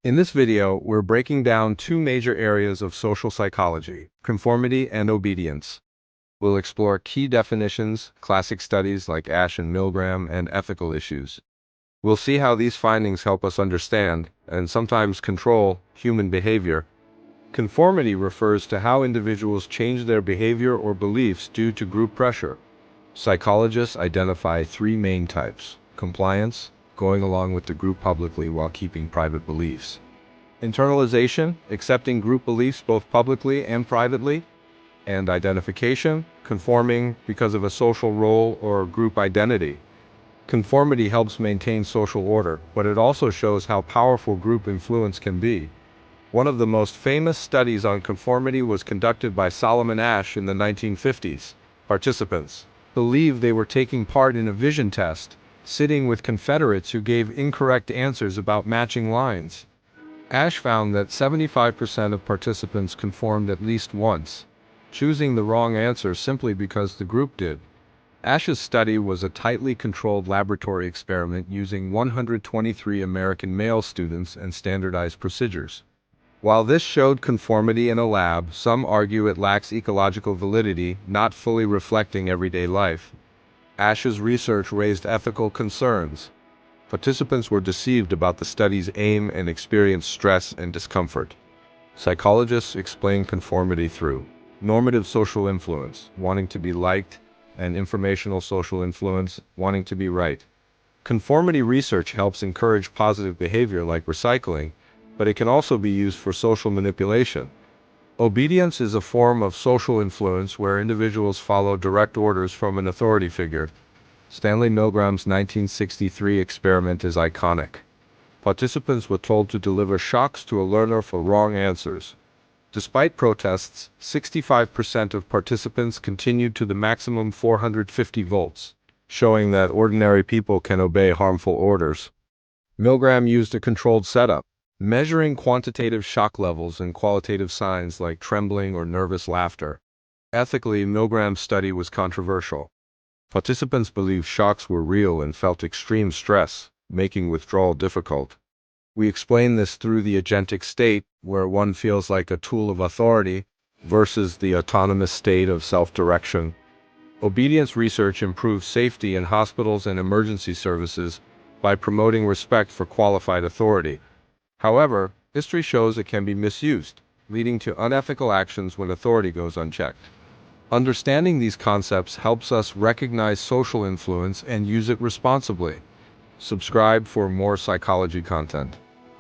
In this video, we're breaking down two major areas of social psychology, conformity and obedience. We'll explore key definitions, classic studies like Ash and Milgram, and ethical issues. We'll see how these findings help us understand, and sometimes control, human behavior. Conformity refers to how individuals change their behavior or beliefs due to group pressure. Psychologists identify three main types: compliance, going along with the group publicly while keeping private beliefs; internalization, accepting group beliefs both publicly and privately; and identification, conforming because of a social role or group identity. Conformity helps maintain social order, but it also shows how powerful group influence can be. One of the most famous studies on conformity was conducted by Solomon Asch in the 1950s. Participants believed they were taking part in a vision test, sitting with Confederates who gave incorrect answers about matching lines. Asch found that 75% of participants conformed at least once, choosing the wrong answer simply because the group did. Asch's study was a tightly controlled laboratory experiment using 123 American male students and standardized procedures. While this showed conformity in a lab, some argue it lacks ecological validity, not fully reflecting everyday life. Asch's research raised ethical concerns. Participants were deceived about the study's aim and experienced stress and discomfort. Psychologists explain conformity through normative social influence, wanting to be liked, and informational social influence, wanting to be right. Conformity research helps encourage positive behavior like recycling, but it can also be used for social manipulation. Obedience is a form of social influence where individuals follow direct orders from an authority figure. Stanley Milgram's 1963 experiment is iconic. Participants were told to deliver shocks to a learner for wrong answers. Despite protests, 65% of participants continued to the maximum 450 volts, showing that ordinary people can obey harmful orders. Milgram used a controlled setup, measuring quantitative shock levels and qualitative signs like trembling or nervous laughter. Ethically, Milgram's study was controversial. Participants believed shocks were real and felt extreme stress, making withdrawal difficult. We explain this through the agentic state, where one feels like a tool of authority, versus the autonomous state of self-direction. Obedience research improves safety in hospitals and emergency services by promoting respect for qualified authority. However, history shows it can be misused, leading to unethical actions when authority goes unchecked. Understanding these concepts helps us recognize social influence and use it responsibly. Subscribe for more psychology content.